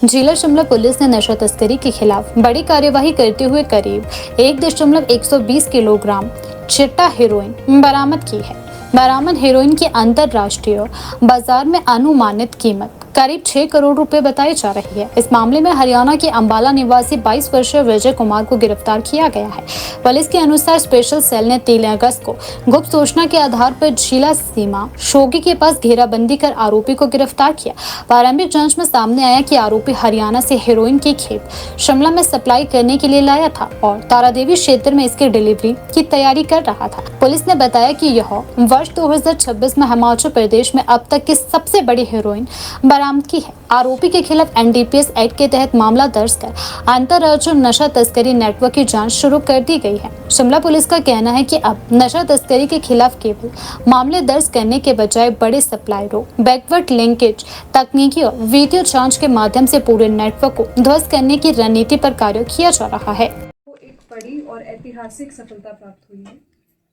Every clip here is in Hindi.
जिला शिमला पुलिस ने नशा तस्करी के खिलाफ बड़ी कार्यवाही करते हुए करीब 1.120 किलोग्राम चिट्टा हेरोइन बरामद की है। बरामद हेरोइन की अंतर्राष्ट्रीय बाजार में अनुमानित कीमत करीब 6 करोड़ रुपए बताई जा रही है। इस मामले में हरियाणा के अंबाला निवासी 22 वर्षीय विजय कुमार को गिरफ्तार किया गया है। पुलिस के अनुसार स्पेशल सेल ने 3 अगस्त को गुप्त सूचना के आधार पर जिला सीमा शोगी के पास घेराबंदी कर आरोपी को गिरफ्तार किया। प्रारंभिक जांच में सामने आया कि आरोपी हरियाणा से हेरोइन की खेप शिमला में सप्लाई करने के लिए लाया था और तारादेवी क्षेत्र में इसकी डिलीवरी की तैयारी कर रहा था। पुलिस ने बताया कि यह वर्ष 2026 में हिमाचल प्रदेश में अब तक की सबसे बड़ी हेरोइन बरामद की है। आरोपी के खिलाफ एनडीपीएस एक्ट के तहत मामला दर्ज कर अंतर्राज्यीय नशा तस्करी नेटवर्क की जांच शुरू कर दी गई है। शिमला पुलिस का कहना है कि अब नशा तस्करी के खिलाफ केवल मामले दर्ज करने के बजाय बड़े सप्लायरों, बैकवर्ड लिंकेज तकनीकी और वीडियो जांच के माध्यम से पूरे नेटवर्क को ध्वस्त करने की रणनीति पर कार्य किया जा रहा है। एक बड़ी और ऐतिहासिक सफलता प्राप्त हुई है।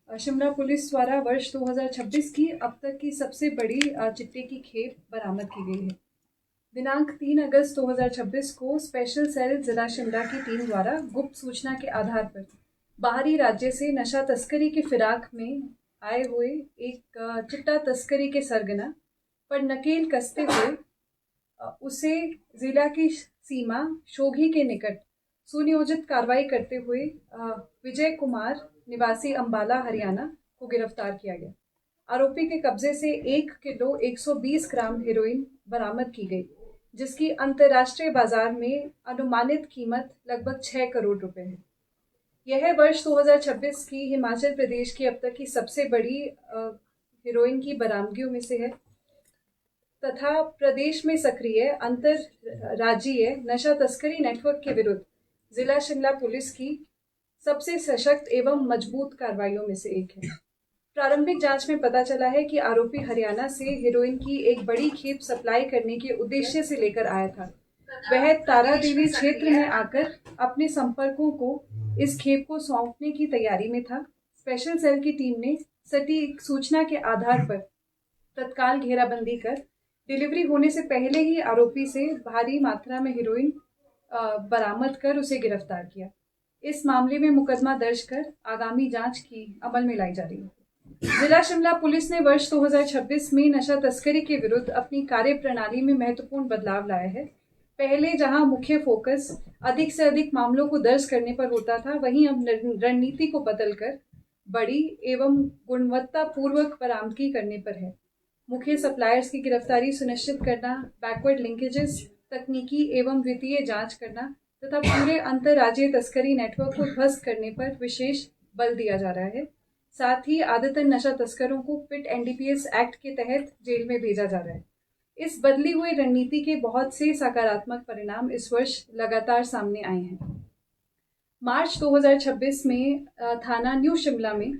शिमला पुलिस द्वारा वर्ष 2026 की अब तक की सबसे बड़ी चिट्टे की खेप बरामद की गई है। दिनांक 3 अगस्त 2026 को स्पेशल सेल जिला शिमला की टीम द्वारा गुप्त सूचना के आधार पर बाहरी राज्य से नशा तस्करी की फिराक में आए हुए एक चिट्टा तस्करी के सरगना पर नकेल कसते हुए उसे जिला की सीमा शोघी के निकट सुनियोजित कार्रवाई करते हुए विजय कुमार निवासी अंबाला हरियाणा को गिरफ्तार किया गया। आरोपी के कब्जे से 1 किलो 120 ग्राम हेरोइन बरामद की गई, जिसकी अंतर्राष्ट्रीय बाजार में अनुमानित कीमत लगभग 6 करोड़ रुपए है। यह वर्ष 2026 की हिमाचल प्रदेश की अब तक की सबसे बड़ी हेरोइन की बरामदगियों में से है तथा प्रदेश में सक्रिय अंतरराज्यीय नशा तस्करी नेटवर्क के विरुद्ध जिला शिमला पुलिस की सबसे सशक्त एवं मजबूत कार्रवाइयों में से एक है। प्रारंभिक जांच में पता चला है कि आरोपी हरियाणा से हेरोइन की एक बड़ी खेप सप्लाई करने के उद्देश्य से लेकर आया था। वह तारादेवी क्षेत्र में आकर अपने संपर्कों को इस खेप को सौंपने की तैयारी में था। स्पेशल सेल की टीम ने सटीक सूचना के आधार पर तत्काल घेराबंदी कर डिलीवरी होने से पहले ही आरोपी से भारी मात्रा में हेरोइन बरामद कर उसे गिरफ्तार किया। इस मामले में मुकदमा दर्ज कर आगामी जांच की अमल में लाई जा रही है। जिला शिमला पुलिस ने वर्ष 2026 में नशा तस्करी के विरुद्ध अपनी कार्य प्रणाली में महत्वपूर्ण बदलाव लाया है। पहले जहां मुख्य फोकस अधिक से अधिक मामलों को दर्ज करने पर होता था, वहीं अब रणनीति को बदलकर बड़ी एवं गुणवत्तापूर्वक बरामदगी करने पर है। मुख्य सप्लायर्स की गिरफ्तारी सुनिश्चित करना, बैकवर्ड लिंकेजेस, तकनीकी एवं वित्तीय जांच करना तथा पूरे अंतर्राज्यीय तस्करी नेटवर्क को ध्वस्त करने पर विशेष बल दिया जा रहा है। साथ ही आदतन नशा तस्करों को पिट एनडीपीएस एक्ट के तहत जेल में भेजा जा रहा है। इस बदली हुई रणनीति के बहुत से सकारात्मक परिणाम इस वर्ष लगातार सामने आए हैं। मार्च 2026 में थाना न्यू शिमला में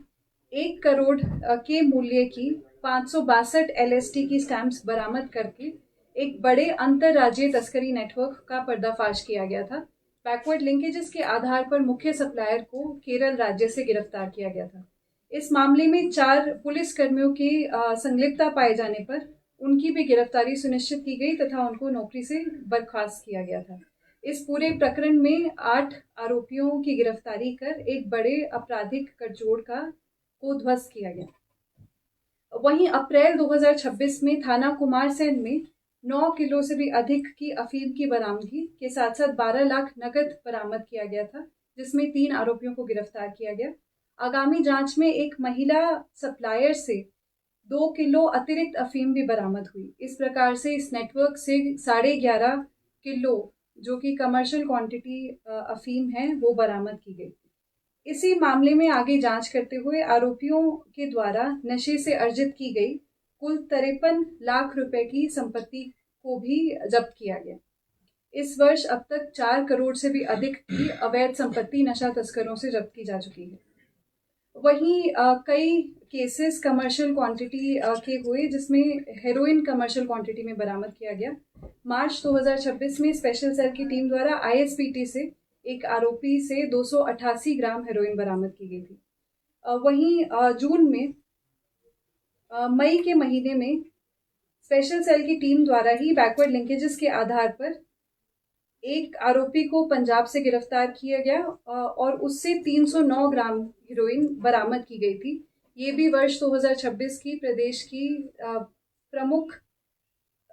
1 करोड़ के मूल्य की 562 एलएसटी की स्टैम्प्स बरामद करके एक बड़े अंतर्राज्यीय तस्करी नेटवर्क का पर्दाफाश किया गया था। बैकवर्ड लिंकेजेस के आधार पर मुख्य सप्लायर को केरल राज्य से गिरफ्तार किया गया था। इस मामले में 4 पुलिस कर्मियों की संलिप्तता पाए जाने पर उनकी भी गिरफ्तारी सुनिश्चित की गई तथा उनको नौकरी से बर्खास्त किया गया था। इस पूरे प्रकरण में 8 आरोपियों की गिरफ्तारी कर एक बड़े आपराधिक गठजोड़ को ध्वस्त किया गया। वहीं अप्रैल 2026 में थाना कुमारसैन में 9 किलो से भी अधिक की अफीम की बरामदगी के साथ साथ 12 लाख नकद बरामद किया गया था, जिसमें 3 आरोपियों को गिरफ्तार किया गया। आगामी जांच में एक महिला सप्लायर से 2 किलो अतिरिक्त अफीम भी बरामद हुई। इस प्रकार से इस नेटवर्क से 11.5 किलो जो कि कमर्शियल क्वांटिटी अफीम है वो बरामद की गई। इसी मामले में आगे जांच करते हुए आरोपियों के द्वारा नशे से अर्जित की गई कुल 53 लाख रुपए की संपत्ति को भी जब्त किया गया। इस वर्ष अब तक 4 करोड़ से भी अधिक की अवैध संपत्ति नशा तस्करों से जब्त की जा चुकी है। वहीं कई केसेस कमर्शियल क्वांटिटी के हुए, जिसमें हेरोइन कमर्शियल क्वांटिटी में बरामद किया गया। मार्च 2026 में स्पेशल सेल की टीम द्वारा आईएसपीटी से एक आरोपी से 288 ग्राम हेरोइन बरामद की गई थी। वहीं जून में मई के महीने में स्पेशल सेल की टीम द्वारा ही बैकवर्ड लिंकेजेस के आधार पर एक आरोपी को पंजाब से गिरफ्तार किया गया और उससे 309 ग्राम हेरोइन बरामद की गई थी। ये भी वर्ष 2026 की प्रदेश की प्रमुख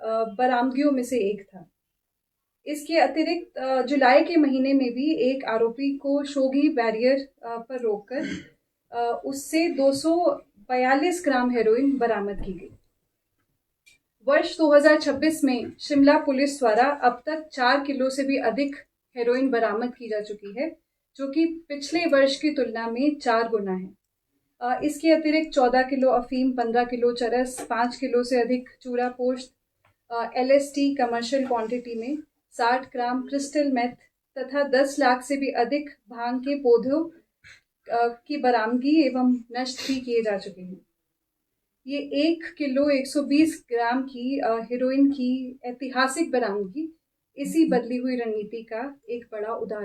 बरामदगियों में से एक था। इसके अतिरिक्त जुलाई के महीने में भी एक आरोपी को शोगी बैरियर पर रोककर उससे 242 ग्राम हेरोइन बरामद की गई। वर्ष 2026 में शिमला पुलिस द्वारा अब तक 4 किलो से भी अधिक हेरोइन बरामद की जा चुकी है, जो कि पिछले वर्ष की तुलना में 4 गुना है। इसके अतिरिक्त 14 किलो अफीम, 15 किलो चरस, 5 किलो से अधिक चूरा पोस्त, LSD कमर्शियल क्वांटिटी में, 60 ग्राम क्रिस्टल मेथ तथा 10 लाख से भी अधिक भांग के पौधों की बरामदगी एवं नष्ट भी किए जा चुके हैं। ये 1 किलो 120 ग्राम की हेरोइन की ऐतिहासिक बरामदगी इसी बदली हुई रणनीति का एक बड़ा उदाहरण